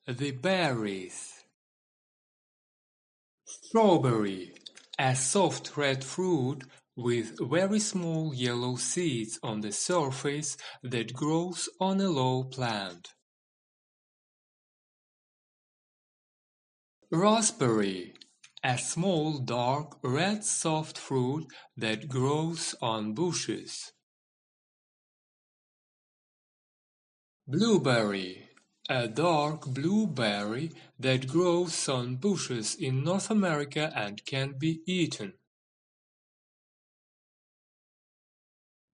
The berries. Strawberry, a soft red fruit with very small yellow seeds on the surface that grows on a low plant. Raspberry, a small dark red soft fruit that grows on bushes. Blueberry, a dark blue berry that grows on bushes in North America and can be eaten.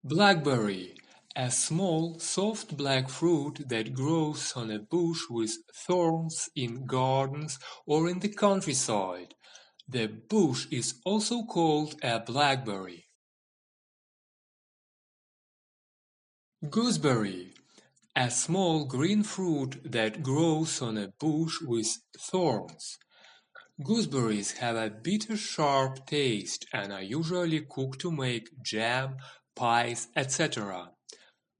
Blackberry, a small soft black fruit that grows on a bush with thorns in gardens or in the countryside. The bush is also called a blackberry. Gooseberry, a small green fruit that grows on a bush with thorns. Gooseberries have a bitter sharp taste and are usually cooked to make jam, pies, etc.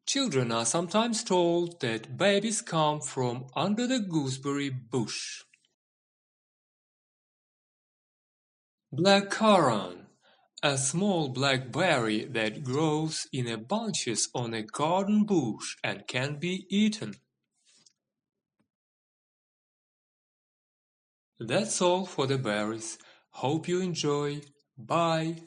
Children are sometimes told that babies come from under the gooseberry bush. Blackcurrant, a small black berry that grows in bunches on a garden bush and can be eaten. That's all for the berries. Hope you enjoy. Bye.